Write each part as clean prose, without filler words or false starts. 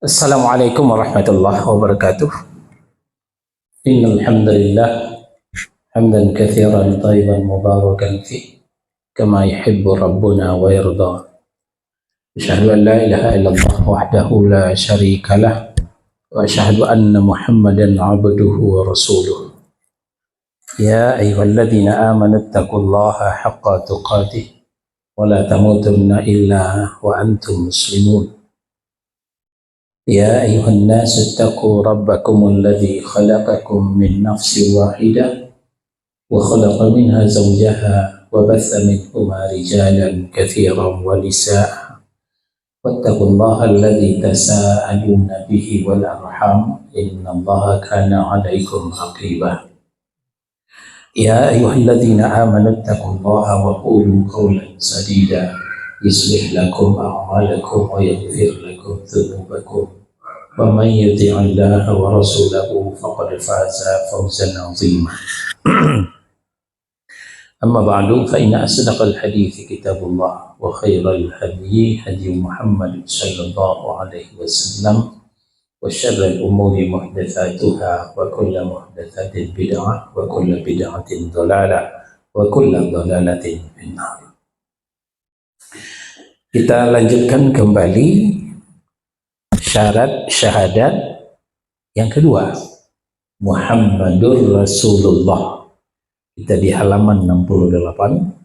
Assalamualaikum warahmatullahi wabarakatuh. Innal hamdalillah hamdan katsiran thayyiban mubarakan fi kama yuhibbu rabbuna wa yarda. Asyhadu an la ilaha illallah wahdahu la syarika lah wa asyhadu anna Muhammadan abduhu wa rasuluh. Ya ayyuhalladzina amanu taqullaha haqqa tuqatih wa la tamutunna illa wa antum muslimun. يا أيها الناس اتقوا ربكم الذي خلقكم من نفس واحدة وخلق منها زوجها وبث منهما رجالا كثيرا ونساء واتقوا الله الذي تساءلون به والأرحام إن الله كان عليكم رقيبا يا أيها الذين آمنوا اتقوا الله وقولوا قولا سديدا يصلح لكم أعمالكم ويغفر لكم ذنوبكم ومن يطع الله ورسوله فقد فاز فوزا عظيما أما بعد فإن أصدق الحديث كتاب الله وخير الهدي هدي محمد صلى الله عليه وسلم وشر الأمور محدثاتها وكل محدثة بدعة وكل بدعة ضلالة وكل ضلالة في النار. Kita lanjutkan kembali syarat syahadat yang kedua, Muhammadur Rasulullah. Kita di halaman 68.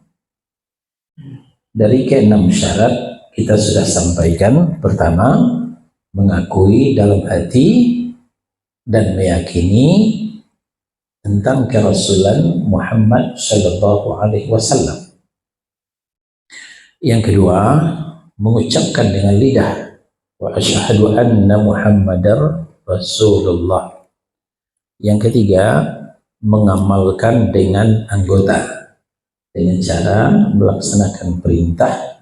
Dari ke-6 syarat kita sudah sampaikan. Pertama, mengakui dalam hati dan meyakini tentang kerasulan Muhammad sallallahu alaihi wasallam. Yang kedua, mengucapkan dengan lidah, wa asyhadu anna Muhammadar Rasulullah. Yang ketiga, mengamalkan dengan anggota dengan cara melaksanakan perintah,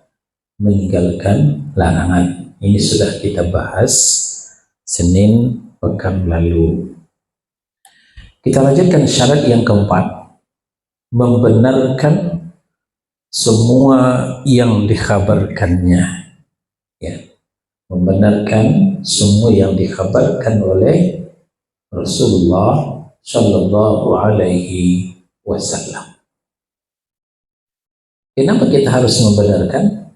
meninggalkan larangan. Ini sudah kita bahas Senin pekan lalu. Kita lanjutkan syarat yang keempat, membenarkan semua yang dikhabarkannya, ya, membenarkan semua yang dikhabarkan oleh Rasulullah Shallallahu Alaihi Wasallam. Kenapa kita harus membenarkan?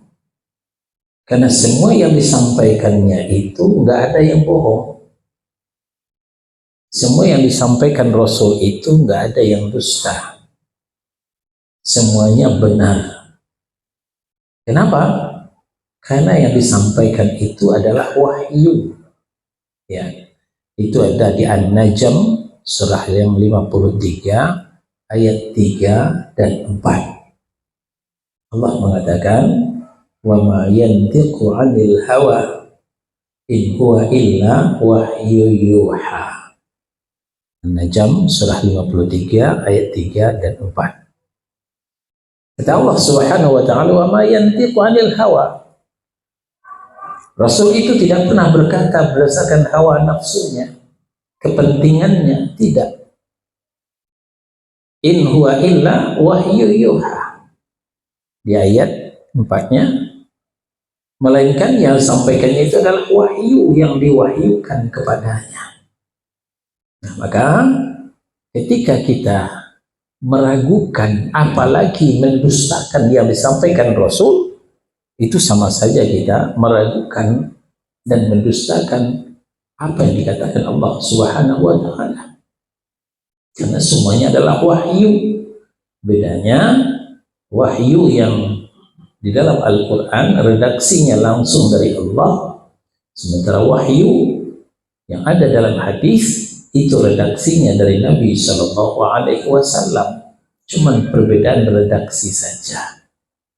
Karena semua yang disampaikannya itu nggak ada yang bohong. Semua yang disampaikan Rasul itu nggak ada yang dusta. Semuanya benar. Kenapa? Karena yang disampaikan itu adalah wahyu. Ya, itu ada di An-Najm surah yang 53 ayat 3 dan 4. Allah mengatakan, "Wa ma yantiqu 'anil hawa in huwa illa wahyu yuha." An-Najm surah 53 ayat 3 dan 4. Kata Allah Subhanahu wa taala, "Wa ma yantiqu 'anil hawa." Rasul itu tidak pernah berkata berdasarkan hawa nafsunya, kepentingannya, tidak. In huwa illa wahyu yuha. Di ayat 4-nya, melainkan yang disampaikannya itu adalah wahyu yang diwahyukan kepadanya. Nah, maka ketika kita meragukan, apalagi mendustakan yang disampaikan Rasul, itu sama saja kita meragukan dan mendustakan apa yang dikatakan Allah Subhanahu wa taala. Karena semuanya adalah wahyu. Bedanya wahyu yang di dalam Al-Qur'an redaksinya langsung dari Allah, sementara wahyu yang ada dalam hadis itu redaksinya dari Nabi Shallallahu Alaihi Wasallam. Cuman perbedaan redaksi saja.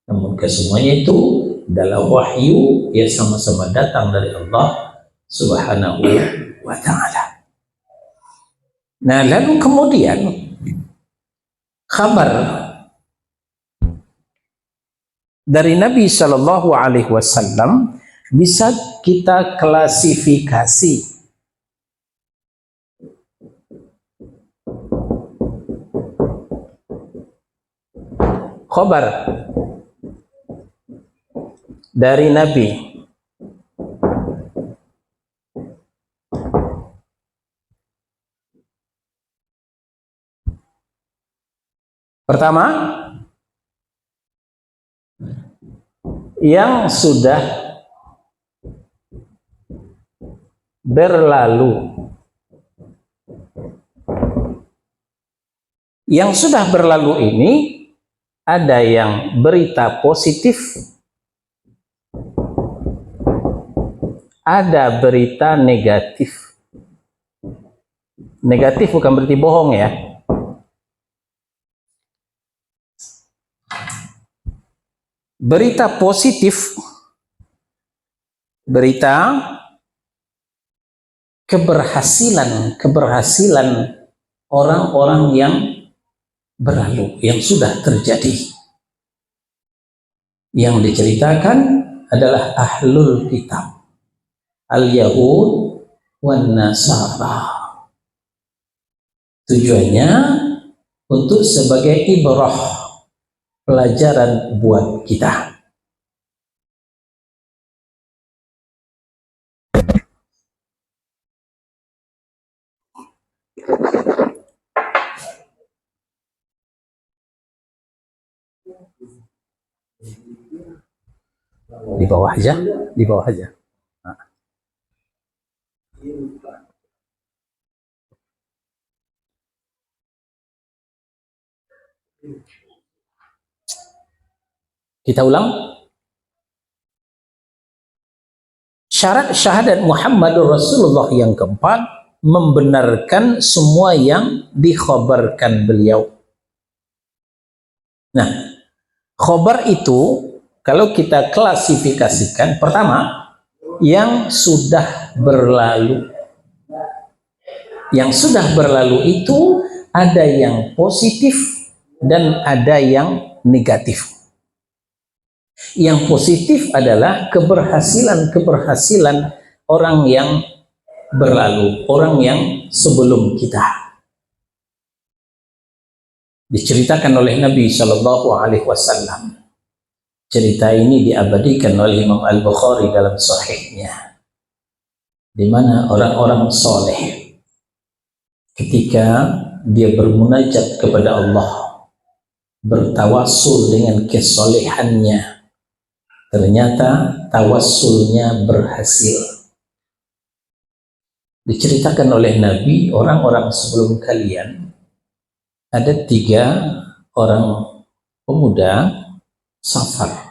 Namun kesemuanya itu dalam wahyu yang sama-sama datang dari Allah Subhanahu wa taala. Nah, lalu kemudian kabar dari Nabi Shallallahu Alaihi Wasallam bisa kita klasifikasi. Khabar dari Nabi Pertama, yang sudah berlalu. Yang sudah berlalu ini ada yang berita positif, ada berita negatif. Negatif bukan berarti bohong ya. Berita positif, berita keberhasilan orang-orang yang berlalu, yang sudah terjadi. Yang diceritakan adalah ahlul kitab, al-Yahud wan Nasara. Tujuannya untuk sebagai ibrah, pelajaran buat kita. Di bawah aja, di bawah aja. Nah. Kita ulang. Syarat syahadat Muhammadur Rasulullah yang keempat, membenarkan semua yang dikhabarkan beliau. Nah, khabar itu kalau kita klasifikasikan, pertama, yang sudah berlalu. Yang sudah berlalu itu ada yang positif dan ada yang negatif. Yang positif adalah keberhasilan orang yang berlalu, orang yang sebelum kita. Diceritakan oleh Nabi Shallallahu Alaihi Wasallam. Cerita ini diabadikan oleh Imam Al-Bukhari dalam Sahihnya, di mana orang-orang soleh ketika dia bermunajat kepada Allah, bertawassul dengan kesolehannya, ternyata tawassulnya berhasil. Diceritakan oleh Nabi, orang-orang sebelum kalian, ada 3 orang pemuda safar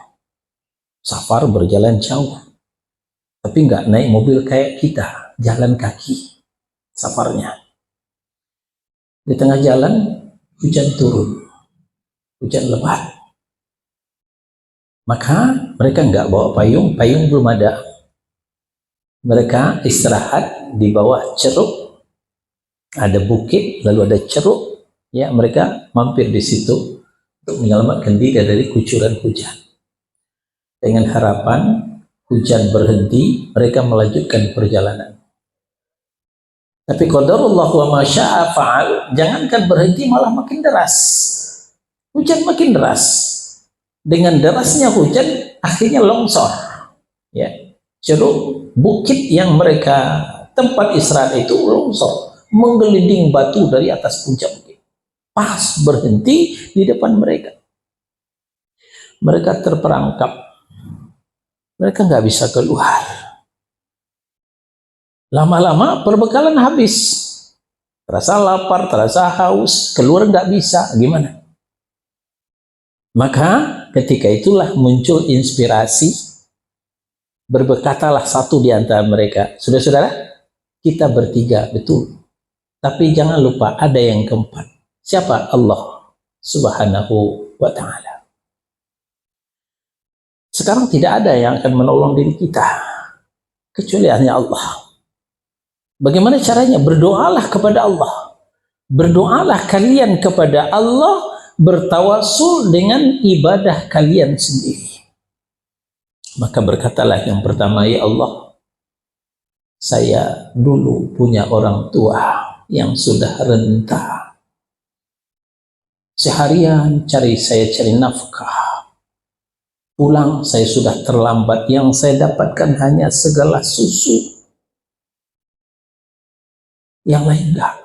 berjalan jauh, tapi nggak naik mobil kayak kita, jalan kaki safarnya. Di tengah jalan hujan turun, hujan lebat. Maka mereka nggak bawa payung belum ada. Mereka istirahat di bawah ceruk, ada bukit lalu ada ceruk, ya mereka mampir di situ untuk menyelamatkan diri dari kucuran hujan. Dengan harapan hujan berhenti, mereka melanjutkan perjalanan. Tapi qadarullah wa ma syaa fa'al, jangankan berhenti malah makin deras. Hujan makin deras. Dengan derasnya hujan akhirnya longsor. Ya, ceruk bukit yang mereka tempat istirahat itu longsor, menggelinding batu dari atas puncak bukit. Pas berhenti di depan mereka. Mereka terperangkap. Mereka nggak bisa keluar. Lama-lama perbekalan habis. Terasa lapar, terasa haus, keluar nggak bisa. Gimana? Maka ketika itulah muncul inspirasi. Berbekatalah satu di antara mereka. Saudara-saudara, kita bertiga, betul. Tapi jangan lupa ada yang keempat. Siapa? Allah Subhanahu wa ta'ala. Sekarang tidak ada yang akan menolong diri kita kecuali hanya Allah. Bagaimana caranya? Berdoalah kepada Allah. Berdoalah kalian kepada Allah, bertawassul dengan ibadah kalian sendiri. Maka berkatalah yang pertama, ya Allah, saya dulu punya orang tua yang sudah renta. Seharian saya cari nafkah. Pulang saya sudah terlambat, yang saya dapatkan hanya segelas susu. Yang lain enggak.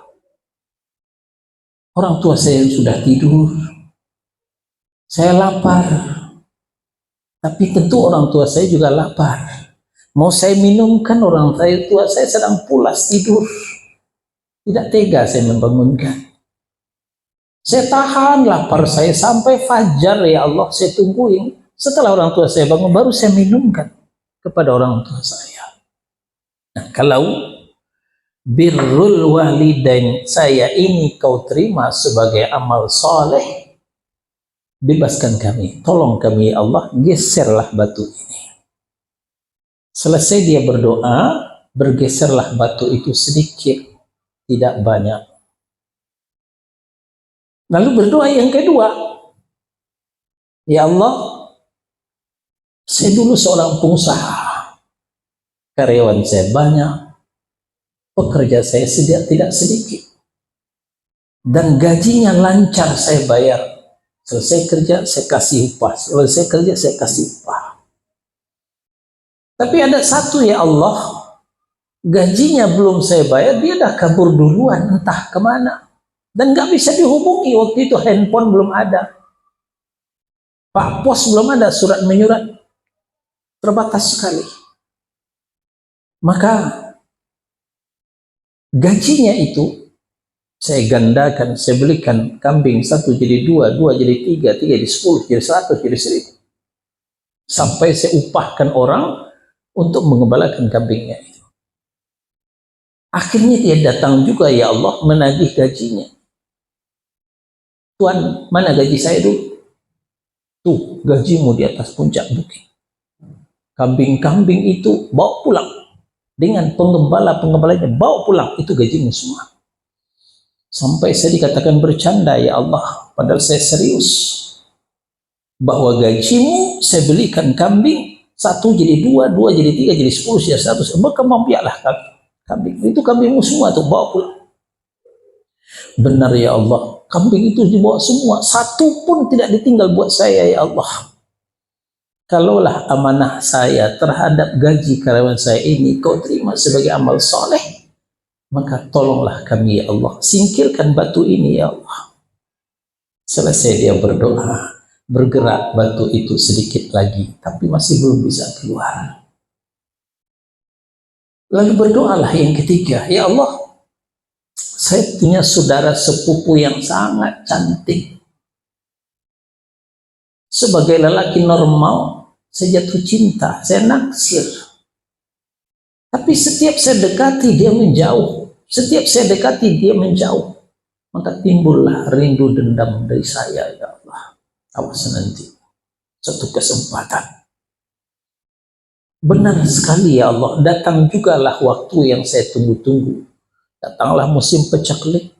Orang tua saya sudah tidur, Saya lapar, tapi tentu orang tua saya juga lapar. Mau saya minumkan, orang tua saya sedang pulas tidur. Tidak tega saya membangunkan. Saya tahan lapar saya sampai fajar, ya Allah, saya tungguin. Setelah orang tua saya bangun, baru saya minumkan kepada orang tua saya. Nah, kalau birrul walidain saya ini kau terima sebagai amal soleh, bebaskan kami, tolong kami ya Allah, geserlah batu ini. Selesai dia berdoa, bergeserlah batu itu sedikit, tidak banyak. Lalu berdoa yang kedua, ya Allah, saya dulu seorang pengusaha, karyawan saya banyak, pekerja saya tidak sedikit, dan gajinya lancar saya bayar. Selesai kerja saya kasih upah, selesai kerja saya kasih upah. Tapi ada satu, ya Allah, gajinya belum saya bayar, dia dah kabur duluan, entah kemana. Dan gak bisa dihubungi, waktu itu handphone belum ada, Pak Pos belum ada, surat menyurat terbatas sekali. Maka gajinya itu saya gandakan, saya belikan kambing, satu jadi dua, dua jadi tiga, tiga jadi 10, jadi 100, jadi 1000. Sampai saya upahkan orang untuk mengembalakan kambingnya itu. Akhirnya dia datang juga, ya Allah, menagih gajinya. Tuan, mana gaji saya dulu? Tuh, gajimu di atas puncak bukit. Kambing-kambing itu bawa pulang. Dengan penggembala-penggembalanya, bawa pulang. Itu gajimu semua. Sampai saya dikatakan bercanda, ya Allah. Padahal saya serius. Bahwa gajimu, saya belikan kambing. 1 jadi 2, 2 jadi 3, jadi 10, jadi 100. Berkembangbiaklah kambing. Itu kambingmu semua tuh, bawa pulang. Benar, ya Allah. Kambing itu dibawa semua. Satu pun tidak ditinggal buat saya, ya Allah. Kalaulah amanah saya terhadap gaji karyawan saya ini kau terima sebagai amal soleh, maka tolonglah kami, ya Allah. Singkirkan batu ini, ya Allah. Selesai dia berdoa, bergerak batu itu sedikit lagi, tapi masih belum bisa keluar. Lalu berdoalah yang ketiga, ya Allah, saya punya saudara sepupu yang sangat cantik. Sebagai lelaki normal, saya jatuh cinta, saya naksir. Tapi setiap saya dekati, dia menjauh. Setiap saya dekati, dia menjauh. Maka timbullah rindu dendam dari saya, ya Allah. Awas nanti satu kesempatan. Benar sekali, ya Allah. Datang jugalah waktu yang saya tunggu-tunggu. Datanglah musim pacaklik.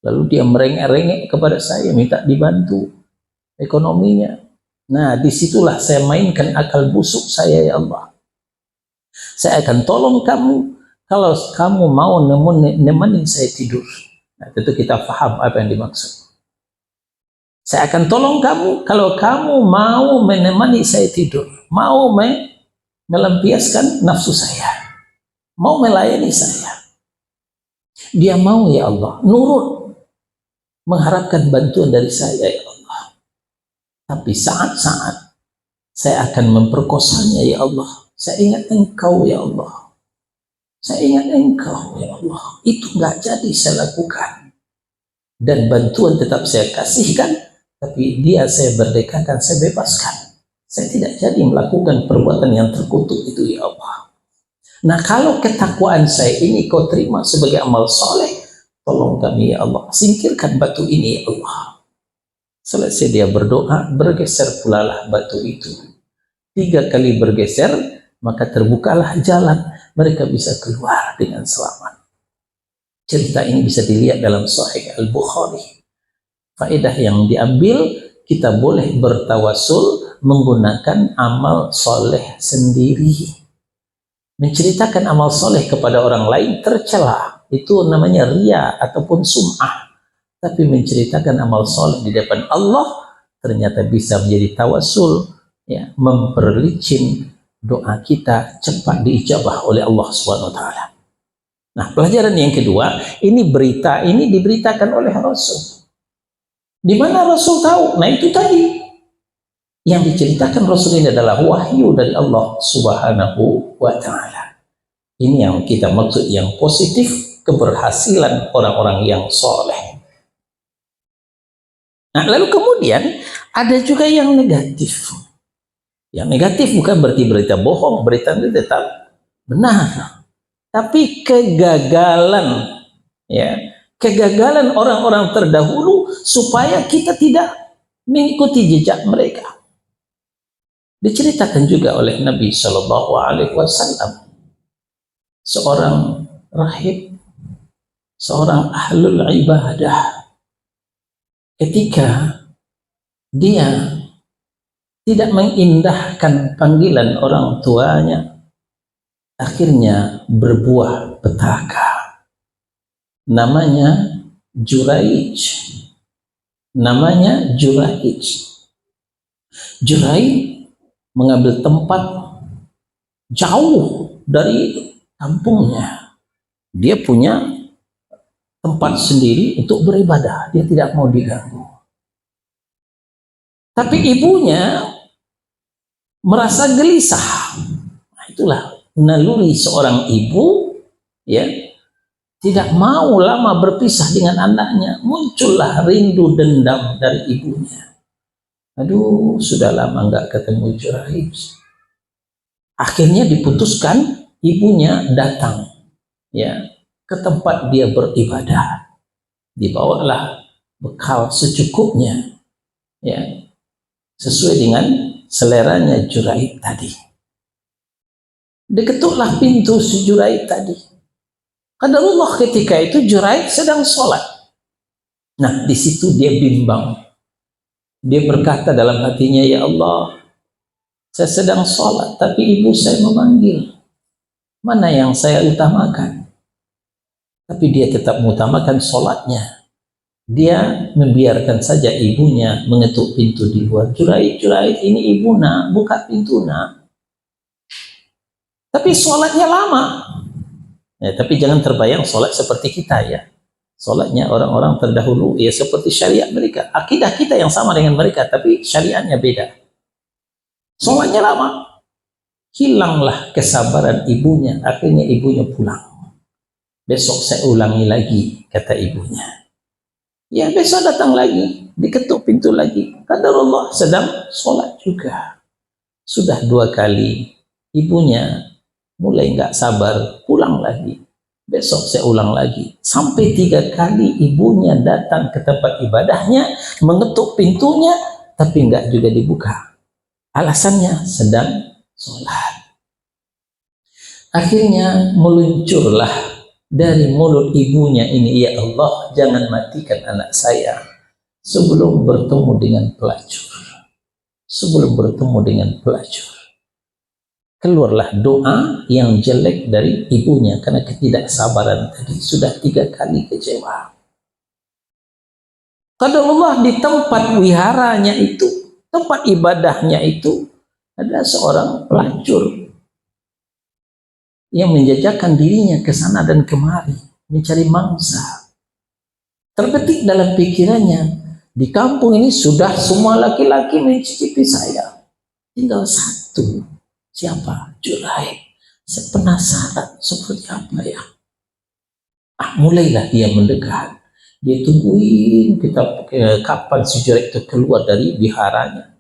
Lalu dia merengek-rengek kepada saya, minta dibantu ekonominya. Nah, disitulah saya mainkan akal busuk saya, ya Allah. Saya akan tolong kamu kalau kamu mau nemenin saya tidur. Nah, tentu kita paham apa yang dimaksud. Saya akan tolong kamu kalau kamu mau menemani saya tidur, mau melampiaskan nafsu saya, mau melayani saya. Dia mau, ya Allah, nurut, mengharapkan bantuan dari saya, ya Allah. Tapi saat-saat saya akan memperkosanya, ya Allah. Saya ingat Engkau, ya Allah. Saya ingat Engkau, ya Allah. Itu nggak jadi saya lakukan. Dan bantuan tetap saya kasihkan, tapi dia saya berdekakan, saya bebaskan. Saya tidak jadi melakukan perbuatan yang terkutuk itu, ya Allah. Nah, kalau ketakwaan saya ini kau terima sebagai amal soleh, tolong kami, ya Allah. Singkirkan batu ini, ya Allah. Selesai dia berdoa, bergeser pulalah batu itu. 3 kali bergeser, maka terbukalah jalan. Mereka bisa keluar dengan selamat. Cerita ini bisa dilihat dalam Sahih Al-Bukhari. Faedah yang diambil, kita boleh bertawasul menggunakan amal soleh sendiri. Menceritakan amal soleh kepada orang lain tercela. Itu namanya riya ataupun sum'ah. Tapi menceritakan amal soleh di depan Allah ternyata bisa menjadi tawasul, ya, memperlicin doa kita cepat diijabah oleh Allah SWT. Nah, pelajaran yang kedua, ini berita ini diberitakan oleh Rasul. Di mana Rasul tahu? Nah itu tadi yang diceritakan Rasul ini adalah wahyu dari Allah Subhanahu wa Ta'ala. Ini yang kita maksud yang positif, keberhasilan orang-orang yang soleh. Nah lalu kemudian ada juga yang negatif. Yang negatif bukan berarti berita bohong, berita itu tetap benar, tapi kegagalan, ya, kegagalan orang-orang terdahulu supaya kita tidak mengikuti jejak mereka. Diceritakan juga oleh Nabi Shallallahu Alaihi Wasallam, seorang rahib, seorang ahlul ibadah, ketika dia tidak mengindahkan panggilan orang tuanya, akhirnya berbuah petaka. Namanya Juraij. Namanya Juraij. Juraij mengambil tempat jauh dari kampungnya. Dia punya tempat sendiri untuk beribadah. Dia tidak mau diganggu. Tapi ibunya merasa gelisah. Nah, itulah naluri seorang ibu, ya, tidak mau lama berpisah dengan anaknya. Muncullah rindu dendam dari ibunya. Aduh, sudah lama nggak ketemu Juraij. Akhirnya diputuskan ibunya datang, ya, ke tempat dia beribadah. Dibawalah bekal secukupnya, ya, sesuai dengan seleranya Juraij tadi. Diketuklah pintu si Juraij tadi. Qadarullah ketika itu Juraij sedang sholat. Nah, di situ dia bimbang. Dia berkata dalam hatinya, ya Allah, saya sedang sholat, tapi ibu saya memanggil. Mana yang saya utamakan? Tapi dia tetap mengutamakan sholatnya. Dia membiarkan saja ibunya mengetuk pintu di luar. Juraij, Juraij, ini ibu nak, buka pintu nak. Tapi sholatnya lama. Ya, tapi jangan terbayang sholat seperti kita ya. Sholatnya orang-orang terdahulu ya seperti syariat mereka. Akidah kita yang sama dengan mereka, tapi syariatnya beda. Sholatnya lama. Hilanglah kesabaran ibunya. Akhirnya ibunya pulang. Besok saya ulangi lagi, kata ibunya. Ya besok datang lagi, diketuk pintu lagi. Qadarullah sedang sholat juga. Sudah 2 kali. Ibunya mulai nggak sabar, pulang lagi. Besok saya ulang lagi. Sampai 3 kali ibunya datang ke tempat ibadahnya, mengetuk pintunya, tapi nggak juga dibuka. Alasannya sedang sholat. Akhirnya meluncurlah dari mulut ibunya ini, ya Allah, jangan matikan anak saya sebelum bertemu dengan pelacur. Sebelum bertemu dengan pelacur. Keluarlah doa yang jelek dari ibunya karena ketidaksabaran tadi. Sudah 3 kali kecewa. Qadarullah di tempat wiharanya itu, tempat ibadahnya itu, ada seorang pelacur yang menjajakan dirinya ke sana dan kemari, mencari mangsa. Terbetik dalam pikirannya, di kampung ini sudah semua laki-laki mencicipi saya. Tinggal satu. Siapa? Juraij. Saya penasaran seperti apa ya. Mulailah dia mendekat. Dia tungguin kita kapan si Juraij itu keluar dari biharanya.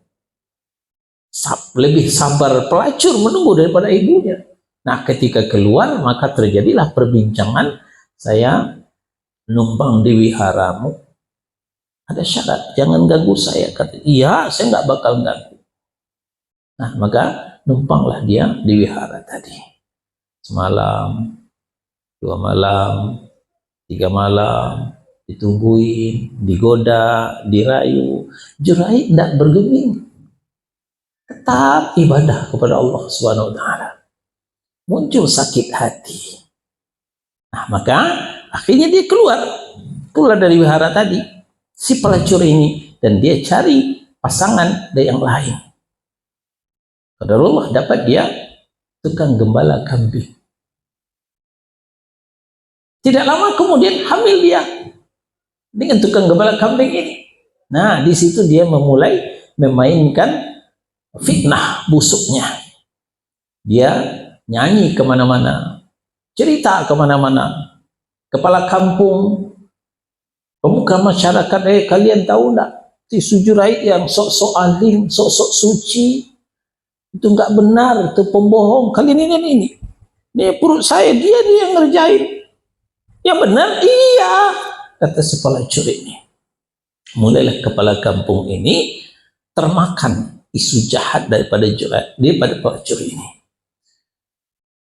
Lebih sabar pelacur menunggu daripada ibunya. Nah, ketika keluar maka terjadilah perbincangan, saya numpang di wiharamu. Ada syarat, jangan ganggu saya. Kata, iya, saya nggak bakal ganggu. Nah, maka numpanglah dia di wihara tadi. Semalam, 2 malam, 3 malam, ditungguin, digoda, dirayu. Juraij tidak bergeming. Tetap ibadah kepada Allah Subhanahu wa Ta'ala. Muncul sakit hati. Nah, maka akhirnya dia keluar dari wihara tadi, si pelacur ini, dan dia cari pasangan dari yang lain. Qadarullah dapat dia tukang gembala kambing. Tidak lama kemudian hamil dia dengan tukang gembala kambing ini. Nah, di situ dia memulai memainkan fitnah busuknya. Dia nyanyi kemana-mana, cerita kemana-mana, kepala kampung, pemuka masyarakat, kalian tahu nggak, si Sujurait yang sok-sok alim, sok-sok suci, itu nggak benar, itu pembohong, kalian ini perut saya, dia yang ngerjain. Yang benar, iya, kata si pelacur ini. Mulailah kepala kampung ini termakan isu jahat daripada pelacur ini.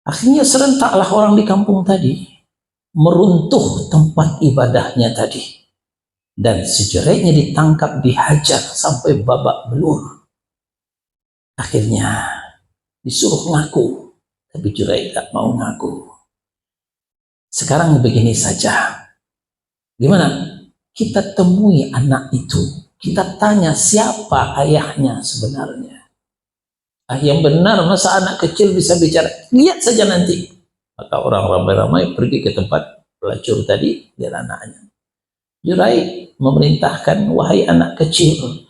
Akhirnya serentaklah orang di kampung tadi meruntuh tempat ibadahnya tadi, dan Sujuritnya ditangkap, dihajar sampai babak belur. Akhirnya disuruh ngaku, tapi Jurait tak mau ngaku. Sekarang begini saja, gimana? Kita temui anak itu, kita tanya siapa ayahnya sebenarnya. Yang benar, masa anak kecil bisa bicara? Lihat saja nanti. Maka orang ramai-ramai pergi ke tempat pelacur tadi, lihat anaknya. Jurait memerintahkan, wahai anak kecil,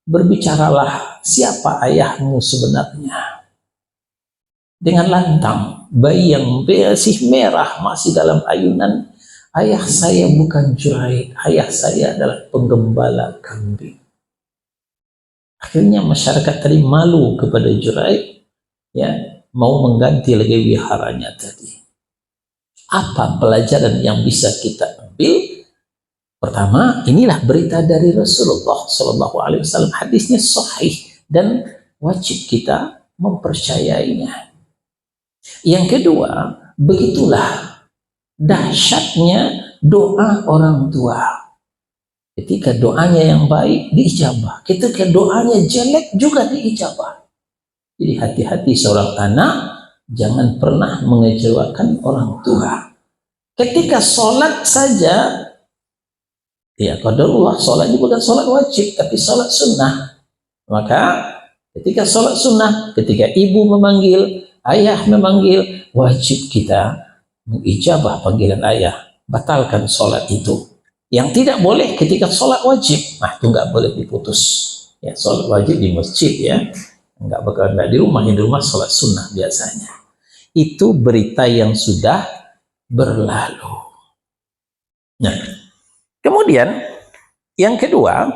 berbicaralah siapa ayahmu sebenarnya. Dengan lantang, bayi yang masih merah, masih dalam ayunan, ayah saya bukan Jurait, ayah saya adalah penggembala kambing. Akhirnya masyarakat tadi malu kepada Jurait, ya, mau mengganti lagi wiharanya tadi. Apa pelajaran yang bisa kita ambil? Pertama, inilah berita dari Rasulullah SAW. Hadisnya sahih dan wajib kita mempercayainya. Yang kedua, begitulah dahsyatnya doa orang tua. Ketika doanya yang baik diijabah, ketika doanya jelek juga diijabah. Jadi hati-hati seorang anak, jangan pernah mengecewakan orang tua. Ketika sholat saja, ya qadarullah, sholat ini bukan sholat wajib, tapi sholat sunnah. Maka ketika sholat sunnah, ketika ibu memanggil, ayah memanggil, wajib kita mengijabah panggilan ayah, batalkan sholat itu. Yang tidak boleh ketika sholat wajib, nah itu nggak boleh diputus. Ya, sholat wajib di masjid ya, nggak di rumah. Di rumah sholat sunnah biasanya. Itu berita yang sudah berlalu. Nah, kemudian yang kedua,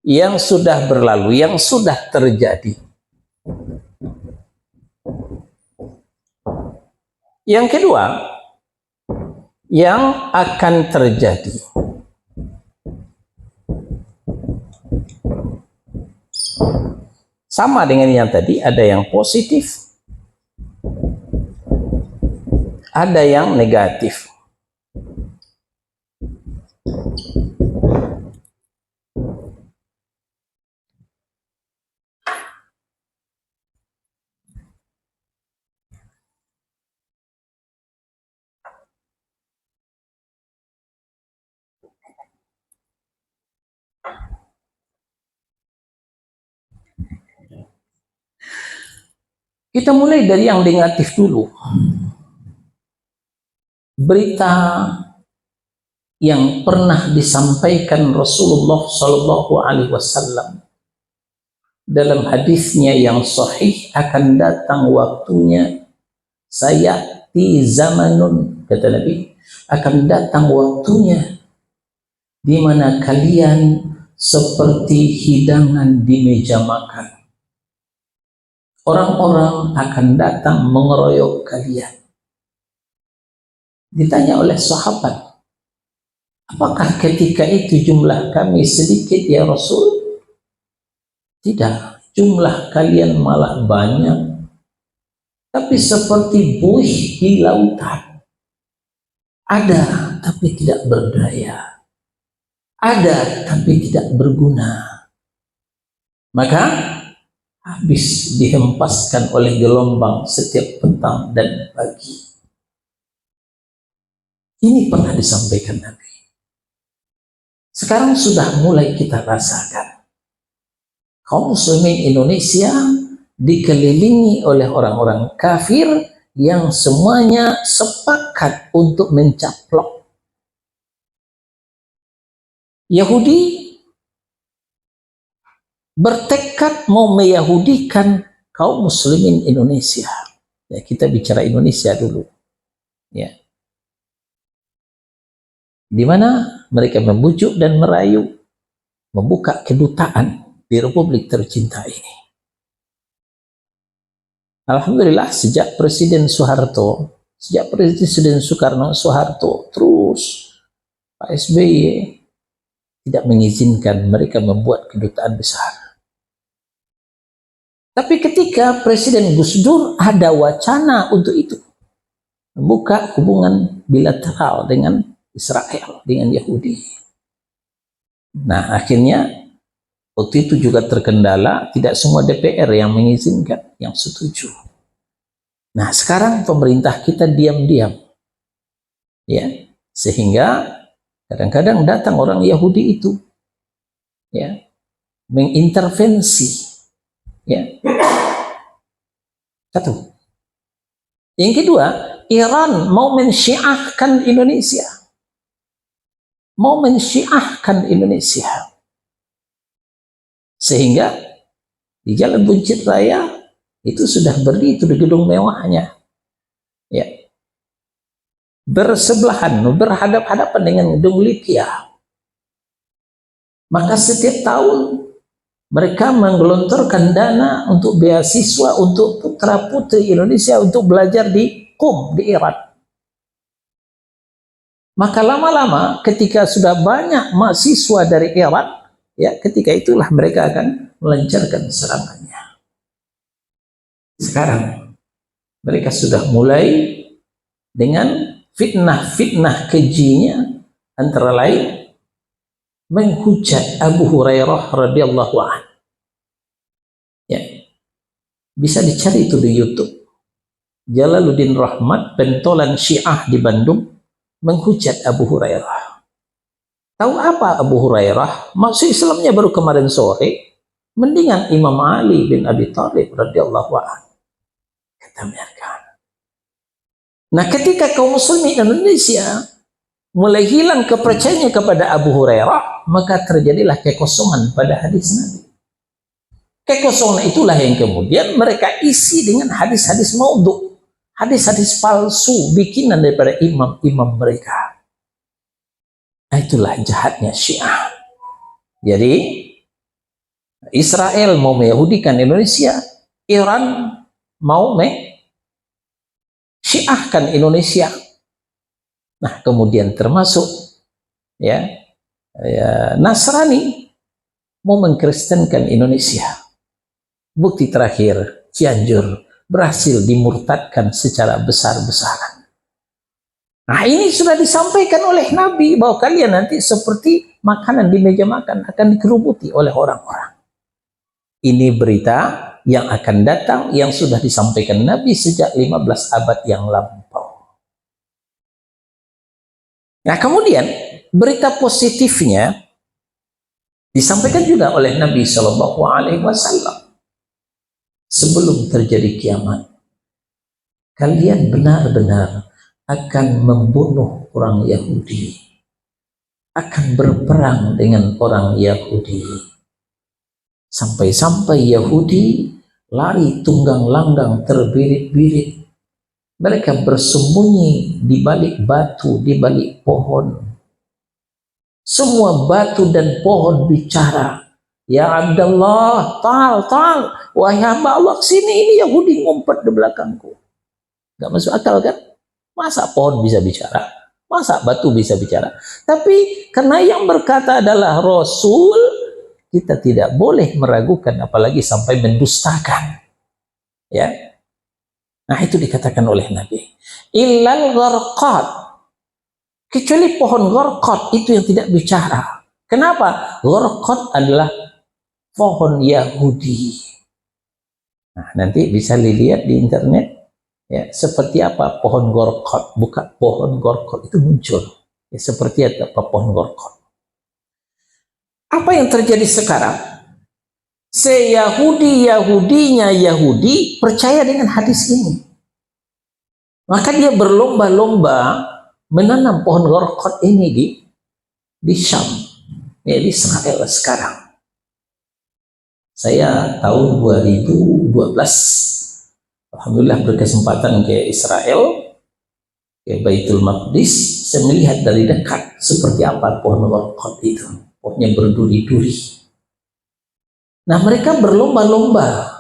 yang sudah berlalu, yang sudah terjadi. Yang kedua, yang akan terjadi. Sama dengan yang tadi, ada yang positif, ada yang negatif. Kita mulai dari yang negatif dulu. Berita yang pernah disampaikan Rasulullah SAW dalam hadisnya yang sahih, akan datang waktunya, sayati zamanun, kata Nabi, akan datang waktunya di mana kalian seperti hidangan di meja makan. Orang-orang akan datang mengeroyok kalian. Ditanya oleh sahabat, apakah ketika itu jumlah kami sedikit ya Rasul? Tidak, jumlah kalian malah banyak, tapi seperti buih di lautan. Ada tapi tidak berdaya, ada tapi tidak berguna. Maka habis dihempaskan oleh gelombang setiap petang dan pagi. Ini pernah disampaikan Nabi. Sekarang sudah mulai kita rasakan. Kaum muslimin Indonesia dikelilingi oleh orang-orang kafir yang semuanya sepakat untuk mencaplok Yahudi bertekad mau meyahudikan kaum muslimin Indonesia. Ya, kita bicara Indonesia dulu. Ya. Di mana mereka membujuk dan merayu membuka kedutaan di Republik tercinta ini. Alhamdulillah sejak Presiden Soeharto, sejak Presiden Soekarno-Soeharto, terus Pak SBY tidak mengizinkan mereka membuat kedutaan besar. Tapi ketika Presiden Gus Dur ada wacana untuk itu, membuka hubungan bilateral dengan Israel, dengan Yahudi. Nah, akhirnya waktu itu juga terkendala, tidak semua DPR yang mengizinkan, yang setuju. Nah, sekarang pemerintah kita diam-diam, ya, sehingga kadang-kadang datang orang Yahudi itu, ya, mengintervensi, ya. Satu. Yang kedua, Iran mau mensyiahkan Indonesia, mau mensyiahkan Indonesia, sehingga di Jalan Buncit Raya itu sudah berdiri itu di gedung mewahnya, ya, bersebelahan, berhadap-hadapan dengan gedung Lipia. Maka setiap tahun mereka menggelontorkan dana untuk beasiswa untuk putra-putri Indonesia untuk belajar di Qum, di Iran. Maka lama-lama ketika sudah banyak mahasiswa dari Iran, ya, ketika itulah mereka akan melancarkan serangannya. Sekarang mereka sudah mulai dengan fitnah-fitnah kejinya, antara lain menghujat Abu Hurairah radhiyallahu anhu. Ya, bisa dicari itu di YouTube. Jalaluddin Rahmat, pentolan Syiah di Bandung, menghujat Abu Hurairah. Tahu apa Abu Hurairah? Masuk Islamnya baru kemarin sore. Mendingan Imam Ali bin Abi Thalib radhiyallahu anhu. Kata mereka. Nah, ketika kaum muslimin Indonesia mulai hilang kepercayaannya kepada Abu Hurairah, maka terjadilah kekosongan pada hadis Nabi. Kekosongan itulah yang kemudian mereka isi dengan hadis-hadis maudhu, hadis-hadis palsu bikinan daripada imam-imam mereka. Nah, itulah jahatnya Syiah. Jadi Israel mau meyahudikan Indonesia, Iran mau syiahkan Indonesia. Nah, kemudian termasuk ya Nasrani mau mengkristenkan Indonesia. Bukti terakhir, Cianjur berhasil dimurtadkan secara besar-besaran. Nah, ini sudah disampaikan oleh Nabi bahwa kalian nanti seperti makanan di meja makan akan dikerubuti oleh orang-orang. Ini berita yang akan datang yang sudah disampaikan Nabi sejak 15 abad yang lampau. Nah, kemudian berita positifnya disampaikan juga oleh Nabi Shallallahu Alaihi Wasallam. Sebelum terjadi kiamat, kalian benar-benar akan membunuh orang Yahudi, akan berperang dengan orang Yahudi, sampai-sampai Yahudi lari tunggang langgang terbirit-birit. Mereka bersembunyi di balik batu, di balik pohon. Semua batu dan pohon bicara. Ya Abdullah, tal, wahai hamba Allah, sini, ini Yahudi ngumpet di belakangku. Gak masuk akal kan? Masa pohon bisa bicara? Masa batu bisa bicara? Tapi karena yang berkata adalah Rasul, kita tidak boleh meragukan, apalagi sampai mendustakan. Ya, nah itu dikatakan oleh Nabi. Illal gharqad, kecuali pohon gharqad itu yang tidak bicara. Kenapa? Gharqad adalah pohon Yahudi. Nah, nanti bisa dilihat di internet ya, seperti apa pohon gharqad. Bukan pohon gharqad itu muncul. Ya, seperti apa pohon gharqad. Apa yang terjadi sekarang? Se-Yahudi-Yahudinya Yahudi percaya dengan hadis ini. Maka dia berlomba-lomba menanam pohon gharqad ini di Syam. di Israel sekarang. Saya tahun 2012 alhamdulillah berkesempatan ke Israel, ke Baitul Maqdis. Saya melihat dari dekat seperti apa pohon Qorqod itu, pohonnya berduri-duri. Nah, mereka berlomba-lomba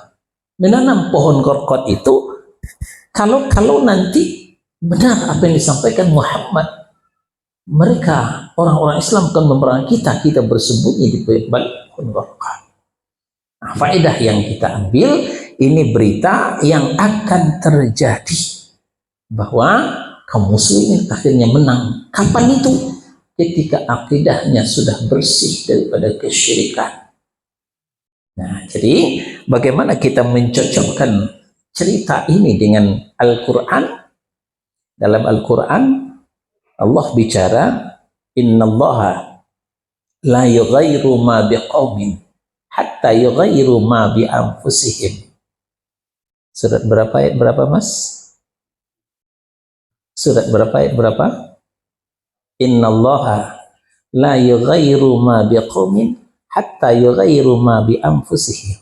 menanam pohon Qorqod itu. Kalau nanti benar apa yang disampaikan Muhammad, mereka orang-orang Islam akan memerangi kita bersembunyi di balik pohon Qorqod. Nah, faedah yang kita ambil, ini berita yang akan terjadi, bahwa kaum muslimin akhirnya menang. Kapan itu? Ketika akidahnya sudah bersih daripada kesyirikan. Nah, jadi bagaimana kita mencocokkan cerita ini dengan Al-Quran? Dalam Al-Quran Allah bicara, innallaha la yughayyiru ma biqaumin hatta yughayyiru ma bi anfusihim. Surat berapa ayat berapa, Mas? Surat berapa ayat berapa? Innallaha la yughayyiru ma biqaumin hatta yughayyiru ma bi anfusihim.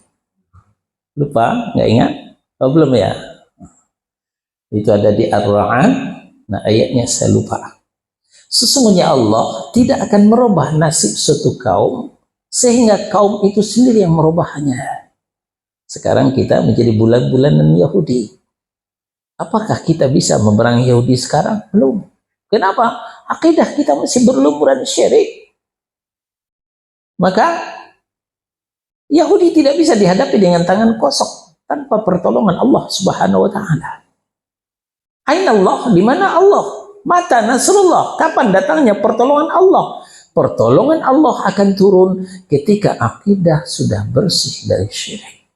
Lupa? Nggak ingat? Oh, belum ya? Itu ada di Ar-Ra'd. Nah, ayatnya saya lupa. Sesungguhnya Allah tidak akan merubah nasib suatu kaum sehingga kaum itu sendiri yang merubahnya. Sekarang kita menjadi bulan-bulanan Yahudi. Apakah kita bisa memerangi Yahudi sekarang? Belum. Kenapa? Akidah kita masih berlumuran syirik. Maka Yahudi tidak bisa dihadapi dengan tangan kosong tanpa pertolongan Allah Subhanahu wa taala. Aina Allah? Di mana Allah? Mata Nasrullah. Kapan datangnya pertolongan Allah? Pertolongan Allah akan turun ketika akidah sudah bersih dari syirik.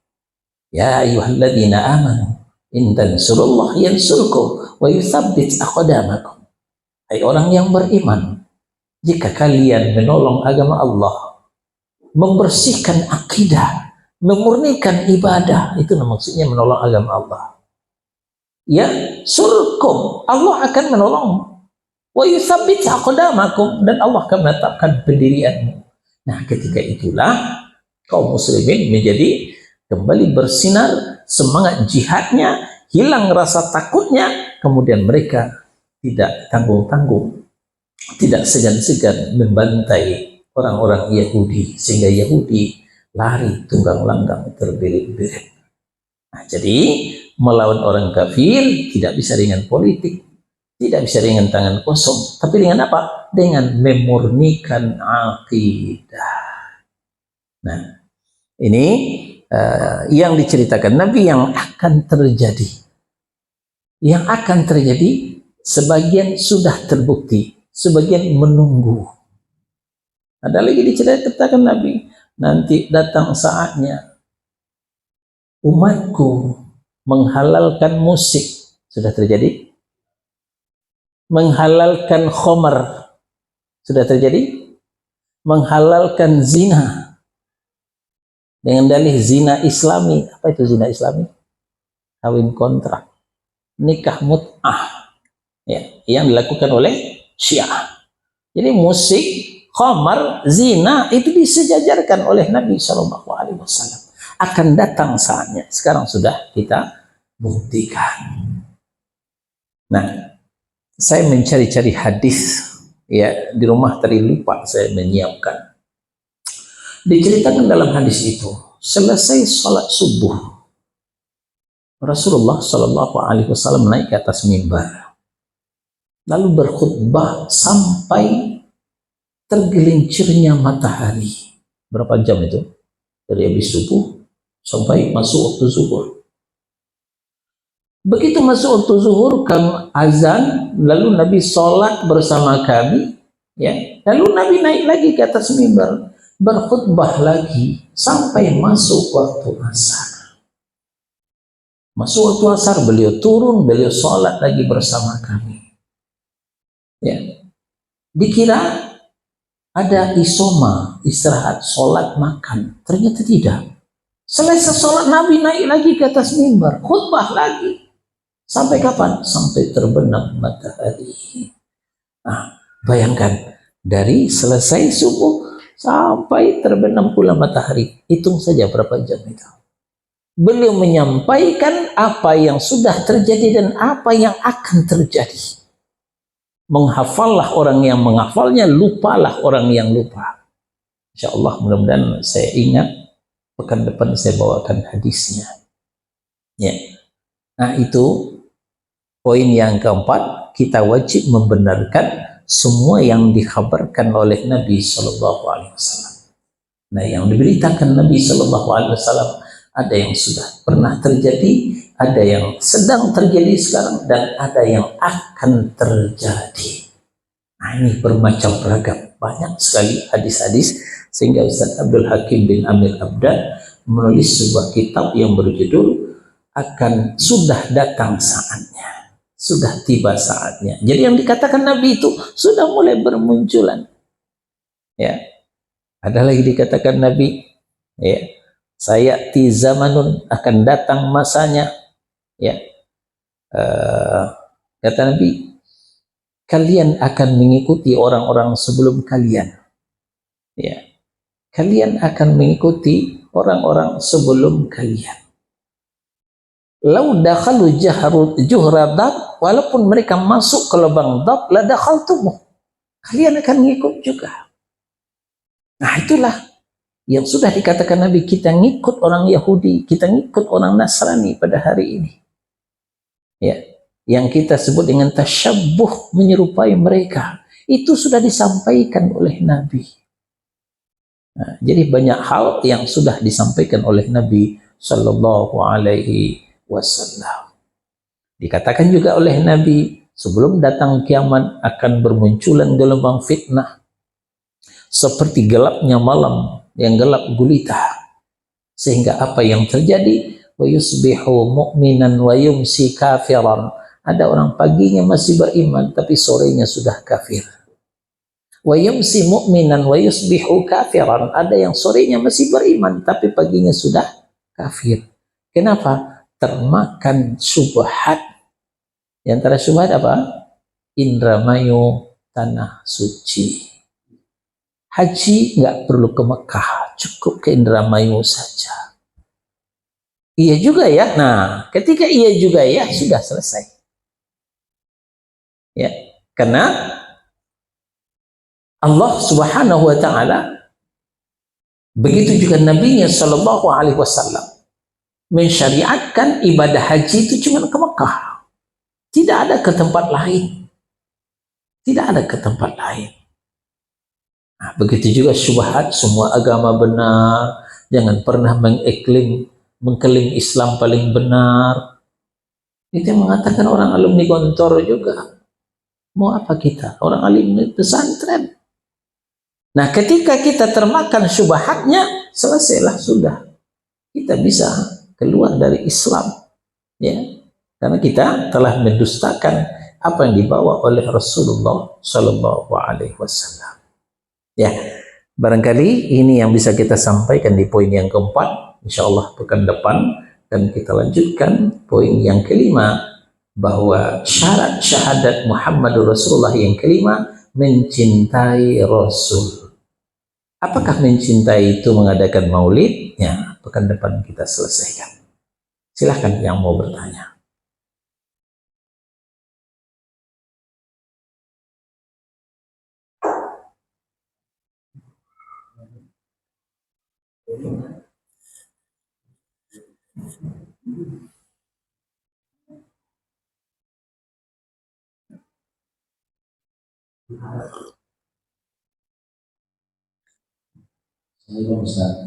Ya ayyuhalladzina amanu in tansurullah yansurkum wa yutsabbit aqdamakum. Hai orang yang beriman, jika kalian menolong agama Allah, membersihkan akidah, memurnikan ibadah, itu maksudnya menolong agama Allah. Ya, surkum, Allah akan menolong. Wa yutsabbit aqdamakum, dan Allah akan menetapkan pendirianmu. Nah, ketika itulah kaum muslimin menjadi kembali bersinar, semangat jihadnya, hilang rasa takutnya, kemudian mereka tidak tanggung-tanggung, tidak segan-segan membantai orang-orang Yahudi, sehingga Yahudi lari tunggang langgang terbirit-birit. Nah, jadi melawan orang kafir tidak bisa dengan politik, tidak bisa dengan tangan kosong, tapi dengan apa? Dengan memurnikan akidah. Nah, ini yang diceritakan Nabi yang akan terjadi. Yang akan terjadi, sebagian sudah terbukti, sebagian menunggu. Ada lagi diceritakan Nabi, nanti datang saatnya umatku menghalalkan musik. Sudah terjadi. Menghalalkan khamar. Sudah terjadi. Menghalalkan zina dengan dalih zina islami. Apa itu zina islami? Kawin kontrak, nikah mut'ah, ya, yang dilakukan oleh Syiah. Jadi musik, khamar, zina itu disejajarkan oleh Nabi SAW. Akan datang saatnya. Sekarang sudah kita buktikan. Nah, saya mencari-cari hadis, ya, di rumah tadi lupa saya menyiapkan. Diceritakan dalam hadis itu, selesai sholat subuh, Rasulullah SAW naik ke atas mimbar, lalu berkhutbah sampai tergelincirnya matahari. Berapa jam itu? Dari habis subuh sampai masuk waktu zuhur. Begitu masuk waktu zuhur, kami azan, lalu Nabi sholat bersama kami, ya. Lalu Nabi naik lagi ke atas mimbar, berkhutbah lagi sampai masuk waktu asar. Masuk waktu asar, beliau turun, beliau sholat lagi bersama kami. Ya, dikira ada isoma, istirahat, sholat, makan. Ternyata tidak. Selesai sholat, Nabi naik lagi ke atas mimbar, khutbah lagi. Sampai kapan? Sampai terbenam matahari. Nah, bayangkan, dari selesai subuh sampai terbenam pula matahari. Hitung saja berapa jam itu. Beliau menyampaikan apa yang sudah terjadi dan apa yang akan terjadi. Menghafallah orang yang menghafalnya, lupalah orang yang lupa. Insya Allah mudah-mudahan saya ingat, pekan depan saya bawakan hadisnya. Ya. Nah itu poin yang keempat, kita wajib membenarkan semua yang dikhabarkan oleh Nabi Shallallahu Alaihi Wasallam. Nah yang diberitakan Nabi Shallallahu Alaihi Wasallam ada yang sudah pernah terjadi, ada yang sedang terjadi sekarang, dan ada yang akan terjadi. Nah ini bermacam ragam, banyak sekali hadis-hadis, sehingga Ustaz Abdul Hakim bin Amir Abdan menulis sebuah kitab yang berjudul akan sudah datang saatnya, sudah tiba saatnya. Jadi yang dikatakan Nabi itu sudah mulai bermunculan. Ya, ada lagi dikatakan Nabi, ya, sayati zamanun, akan datang masanya, ya. Kata Nabi, kalian akan mengikuti orang-orang sebelum kalian, ya. Kalian akan mengikuti orang-orang sebelum kalian. Lau dakhalu juhra dab, walaupun mereka masuk ke lubang dab, la dakhaltumuh, kalian akan mengikut juga. Nah itulah yang sudah dikatakan Nabi, kita ngikut orang Yahudi, kita ngikut orang Nasrani pada hari ini. Ya, yang kita sebut dengan tasyabbuh, menyerupai mereka, itu sudah disampaikan oleh Nabi. Nah, jadi banyak hal yang sudah disampaikan oleh Nabi Sallallahu Alaihi Wasallam. Dikatakan juga oleh Nabi, sebelum datang kiamat akan bermunculan gelombang fitnah seperti gelapnya malam yang gelap gulita, sehingga apa yang terjadi, wa yusbihu mu'minan wa yumsi kafiran, ada orang paginya masih beriman tapi sorenya sudah kafir. Wa yumsi mu'minan wa yusbihu kafiran, ada yang sorenya masih beriman tapi paginya sudah kafir. Kenapa? Termakan syubhat. Yang antara syubhat apa? Indramayu, tanah suci. Haji nggak perlu ke Mekah, cukup ke Indramayu saja. Iya juga ya. Nah, ketika iya juga ya, sudah selesai. Ya, karena Allah Subhanahu wa taala, begitu juga Nabi-Nya Shallallahu Alaihi Wasallam mensyariatkan ibadah haji itu cuma ke Mekah. Tidak ada ke tempat lain. Tidak ada ke tempat lain. Nah, begitu juga syubhat, semua agama benar, jangan pernah mengklaim Islam paling benar. Itu yang mengatakan orang alumni Gontor juga. Mau apa kita? Orang alumni pesantren. Nah, ketika kita termakan syubhatnya, selesailah sudah. Kita bisa keluar dari Islam, ya, karena kita telah mendustakan apa yang dibawa oleh Rasulullah Shallallahu Alaihi Wasallam. Ya, barangkali ini yang bisa kita sampaikan di poin yang keempat. Insya Allah pekan depan dan kita lanjutkan poin yang kelima, bahwa syarat syahadat Muhammadur Rasulullah yang kelima, mencintai Rasul. Apakah mencintai itu mengadakan maulid? Ya, pekan depan kita selesaikan. Silahkan yang mau bertanya.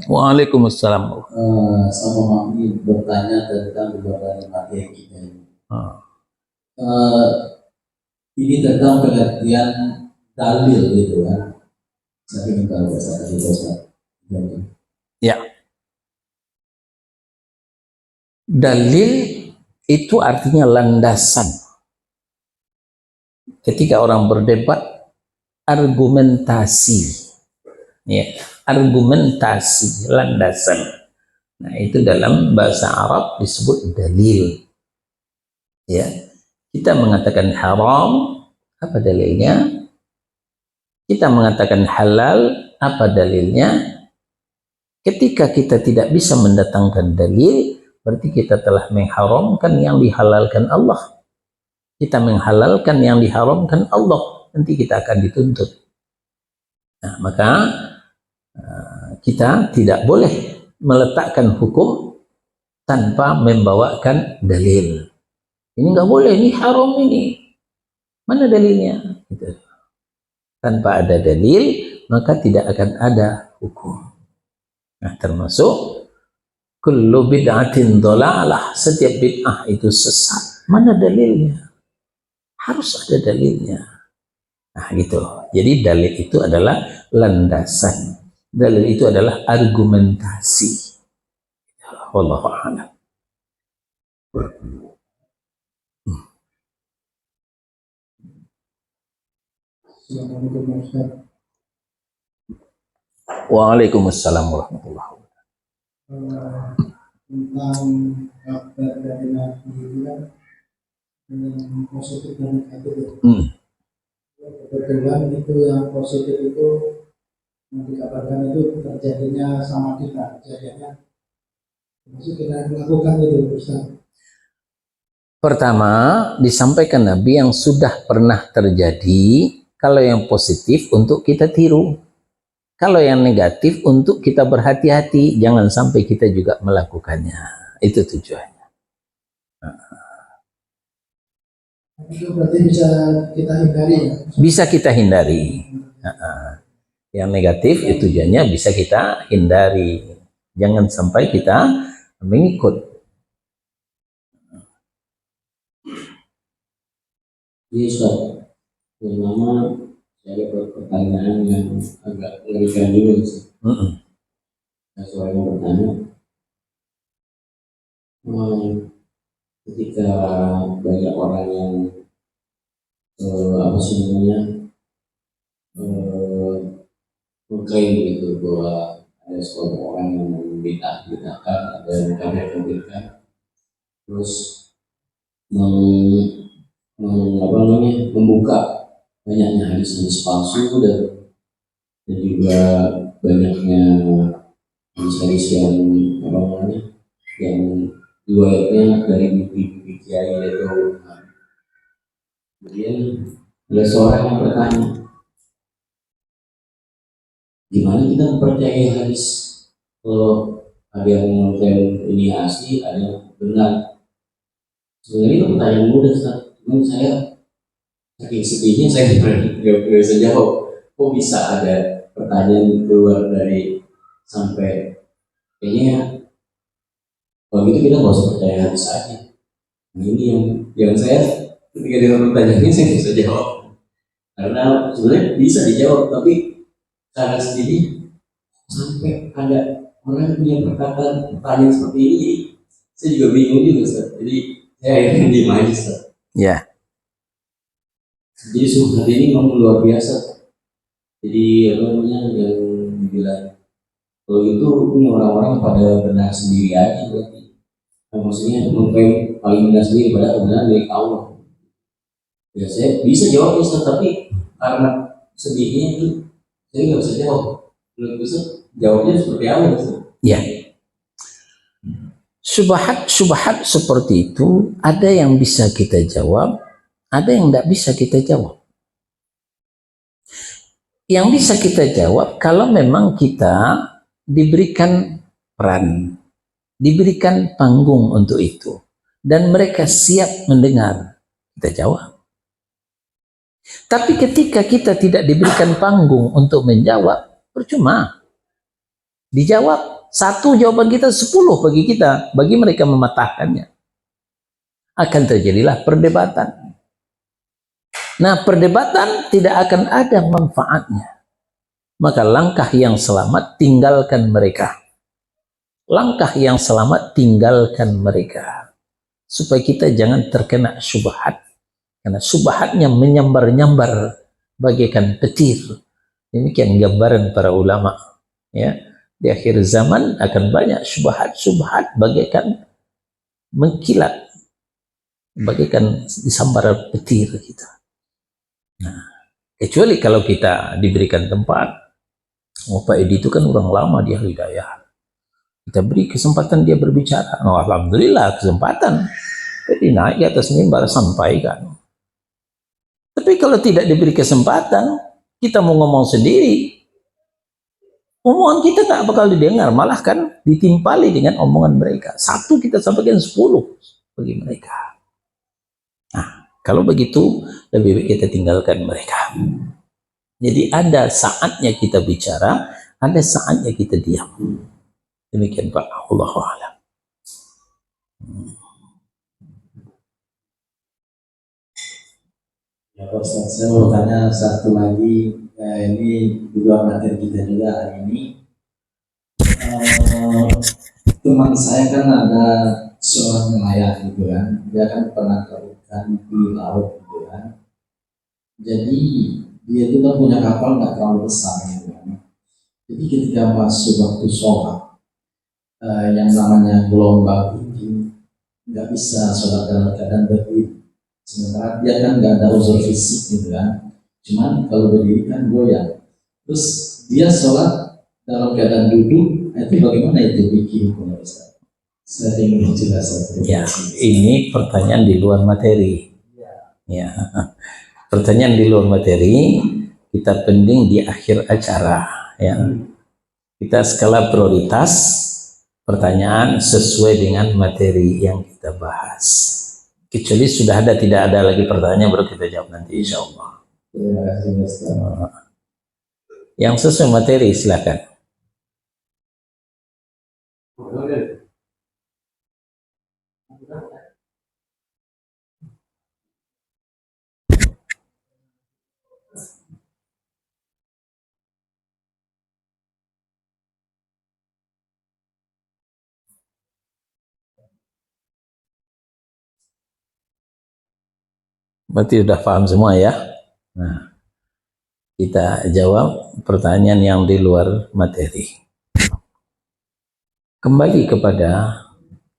Waalaikumsalam. Sama Mami bertanya tentang beberapa materi kita ini. Ini tentang pengertian dalil gitu kan. Saya ingin tahu bahasa tadi Ustaz. Ya. Dalil itu artinya landasan. Ketika orang berdebat, argumentasi. Ya, argumentasi, landasan. Nah, itu dalam bahasa Arab disebut dalil. Ya. Kita mengatakan haram, apa dalilnya? Kita mengatakan halal, Apa dalilnya? Ketika kita tidak bisa mendatangkan dalil, berarti kita telah mengharamkan yang dihalalkan Allah. Kita menghalalkan yang diharamkan Allah, nanti kita akan dituntut. Nah, maka kita tidak boleh meletakkan hukum tanpa membawakan dalil. Ini nggak boleh, ini haram ini. Mana dalilnya? Gitu. Tanpa ada dalil, maka tidak akan ada hukum. Nah, termasuk kullu bid'atin dhalalah, setiap bid'ah itu sesat. Mana dalilnya? Harus ada dalilnya. Nah, gitu. Jadi dalil itu adalah landasan. Dalil itu adalah argumentasi. Wallahu a'lam. Assalamualaikum Ustaz. Waalaikumsalam warahmatullahi wabarakatuh. Tentang kabar dari Nabi itu kan yang positif dan negatif. Kebetulan itu yang positif itu yang dikabarkan itu terjadinya sama kita, kejadiannya masih kita melakukan itu Ustaz. Pertama, disampaikan Nabi yang sudah pernah terjadi. Kalau yang positif untuk kita tiru, kalau yang negatif untuk kita berhati-hati, jangan sampai kita juga melakukannya. Itu tujuannya. Itu berarti bisa kita hindari ya? Bisa kita hindari. Yang negatif itu tujuannya bisa kita hindari. Jangan sampai kita mengikut. Ini Ustaz, yang lama saya dapat pertanyaan yang agak mengerikan juga Ustaz. Nah, seorang yang bertanya, ketika banyak orang yang apa sih namanya mengklaim gitu bahwa ada seorang orang yang membid'ahkan, ada yang kafir-kafirkan, terus apa namanya membuka banyaknya hadis-hadis palsu dan juga banyaknya hadis-hadis yang apa namanya yang riwayatnya dari mimpi kiai atau kemudian ada seorang yang bertanya, gimana kita mempercayai hadis kalau ada yang mengklaim ini asli, ada yang benar? Sebenarnya itu pertanyaan mudah, Ustaz. Cuman saya saking sedihnya saya nggak bisa jawab. Kok bisa ada pertanyaan keluar dari sampai kayaknya kalau gitu kita nggak usah percaya hadis aja. Nah, ini yang saya ketika dia pertanyaan ini saya bisa jawab karena sebenarnya bisa dijawab, tapi cara sendiri sampai ada orang yang punya pertanyaan seperti ini, jadi saya juga bingung juga Ustaz. Jadi saya akhirnya diem aja Ustaz. Ya. Jadi subhat ini memang luar biasa. Jadi apa namanya yang dibilang kalau itu ini orang-orang pada benar sendiri aja berarti. Nah, maksudnya mengklaim paling benar sendiri padahal kebenaran dari Allah. Ya saya bisa jawab Ustaz, tapi karena sedihnya itu saya nggak bisa jawab. Menurut Ustaz jawabnya seperti apa Ustaz? Ya. Subhat seperti itu ada yang bisa kita jawab, ada yang tidak bisa kita jawab. Yang bisa kita jawab kalau memang kita diberikan peran, diberikan panggung untuk itu, dan mereka siap mendengar, kita jawab. Tapi ketika kita tidak diberikan panggung untuk menjawab, percuma. Dijawab satu jawaban kita 10 bagi kita, bagi mereka mematahkannya. Akan terjadilah perdebatan. Nah, perdebatan tidak akan ada manfaatnya. Maka langkah yang selamat tinggalkan mereka. Langkah yang selamat tinggalkan mereka. Supaya kita jangan terkena syubhat. Karena syubhatnya menyambar-nyambar bagaikan petir. Demikian gambaran para ulama. Ya, di akhir zaman akan banyak syubhat-syubhat bagaikan mengkilat, bagaikan disambar petir gitu. Nah, kecuali kalau kita diberikan tempat, Oh, Pak Edi itu kan orang lama di Ahli Hidayah. Kita beri kesempatan dia berbicara. Oh, alhamdulillah kesempatan. Jadi naik ke atas mimbar sampaikan. Tapi kalau tidak diberi kesempatan, kita mau ngomong sendiri, omongan kita nggak bakal didengar, malah kan ditimpali dengan omongan mereka. Satu kita sampaikan 10 bagi mereka. Nah, kalau begitu lebih baik kita tinggalkan mereka. Jadi ada saatnya kita bicara, ada saatnya kita diam. Demikian Pak. Allahu a'lam. Ya Pak Ustaz, saya mau tanya satu lagi, ini juga materi kita juga hari ini. Teman saya kan ada seorang nelayan gitu kan, dia kan pernah ikan di laut gitu kan. Jadi dia itu kan punya kapal nggak terlalu besar gitu kan. Jadi ketika masuk waktu sholat, yang namanya gelombang tinggi nggak bisa sholat dalam keadaan berdiri. Sementara dia kan nggak ada unsur fisik gitu kan, cuman kalau berdiri kan goyang. Terus dia sholat dalam keadaan duduk, itu bagaimana itu bikin hukumnya Ustaz? Saya ingin penjelasan. Ya, ini pertanyaan di luar materi. Ya, pertanyaan di luar materi kita pending di akhir acara. Ya, kita skala prioritas pertanyaan sesuai dengan materi yang kita bahas. Kecuali sudah ada, tidak ada lagi pertanyaan, baru kita jawab nanti insya Allah. Terima kasih Ustaz. Yang sesuai materi silakan. Berarti sudah paham semua ya. Nah, kita jawab pertanyaan yang di luar materi. Kembali kepada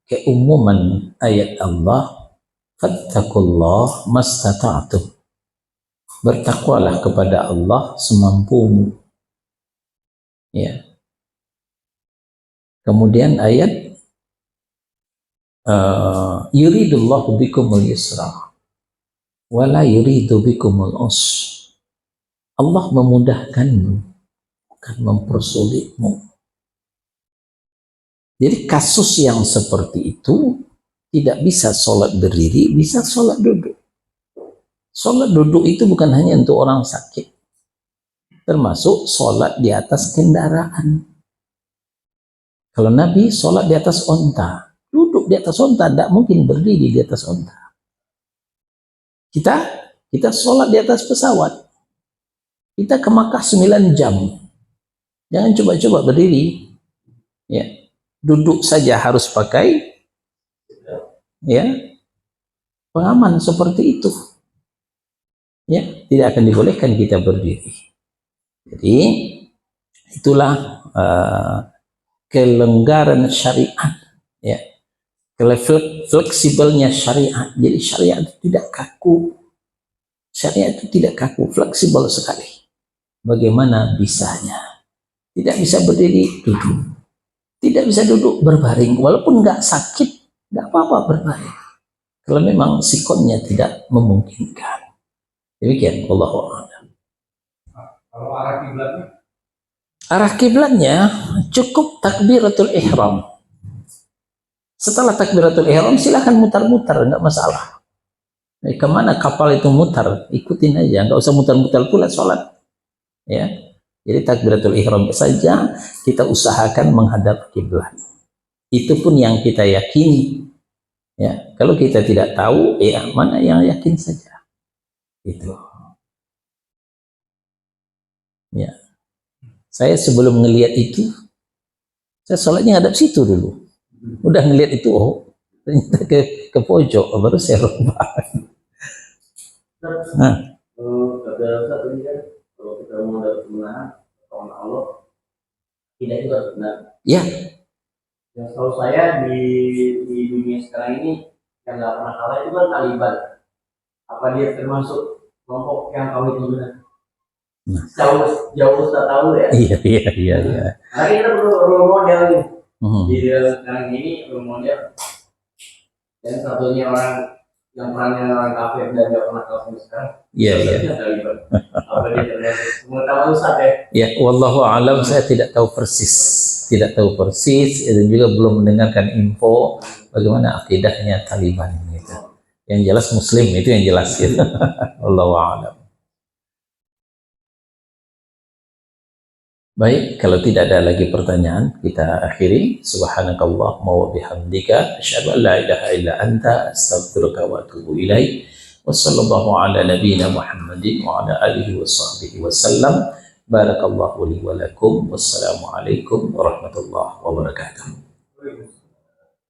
keumuman ayat Allah, fattakullah mastata'tum. Bertakwalah kepada Allah semampumu. Ya. Kemudian ayat yuridullahu bikumul yusra wala yuridu bikumul usra. Allah memudahkanmu, bukan mempersulitmu. Jadi kasus yang seperti itu tidak bisa sholat berdiri, bisa sholat duduk. Sholat duduk itu bukan hanya untuk orang sakit, termasuk sholat di atas kendaraan. Kalau Nabi sholat di atas onta, duduk di atas onta, tidak mungkin berdiri di atas onta. Kita sholat di atas pesawat. Kita ke Makkah 9 jam. Jangan coba-coba berdiri. Ya. Duduk saja harus pakai ya pengaman seperti itu. Ya, tidak akan dibolehkan kita berdiri. Jadi itulah kelonggaran syariat, ya. Fleksibelnya syariat. Jadi syariat itu tidak kaku. Syariat itu tidak kaku, fleksibel sekali. Bagaimana bisanya? Tidak bisa berdiri, duduk. Tidak bisa duduk, berbaring. Walaupun nggak sakit, nggak apa-apa berbaring. Kalau memang sikonnya tidak memungkinkan. Demikian, Allahu a'lam. Kalau arah kiblatnya? Arah kiblatnya cukup takbiratul ihram. Setelah takbiratul ihram silakan mutar-mutar, nggak masalah. Kemana kapal itu mutar, ikutin aja, nggak usah mutar-mutar pula sholat. Ya, jadi takbiratul ihram saja kita usahakan menghadap kiblat. Itu pun yang kita yakini. Ya, kalau kita tidak tahu, ya mana yang yakin saja. Itu. Ya, saya sebelum ngelihat itu, saya sholatnya hadap situ dulu. Udah ngelihat itu, oh ternyata ke pojok, baru saya rubah. Nah, Kata Ustaz tadi kan, kalau kita mau dapat kemenangan, tahun Allah tidak juga benar. ya, Yang setahu saya di dunia sekarang ini yang nggak pernah kalah itu kan Taliban. Apa dia termasuk kelompok yang kami itu benar? jauh jauh tak tahu ya. Iya, iya, iya, iya. Nah, kita perlu role model nih. Mhm. Di sekarang ini role model. Dan satunya orang yang perannya orang kafir dan gak pernah kafir sekarang. Iya, iya. Apa dia terlihat? Semua tahu Ustaz ya. Ya, wallahu alam, saya tidak tahu persis. Tidak tahu persis, dan juga belum mendengarkan info bagaimana akidahnya Taliban gitu. Yang jelas Muslim, itu yang jelas gitu. Wallahu alam. Baik, kalau tidak ada lagi pertanyaan, kita akhiri. Subhanakallahumma wa bihamdika, asyhadu an la ilaha illa anta, astaghfiruka wa atubu ilaik. Wassallallahu ala nabiyyina Muhammadin wa ala alihi wa sahbihi wasallam. Barakallahu li wa lakum. Wassalamu alaikum warahmatullahi wabarakatuh.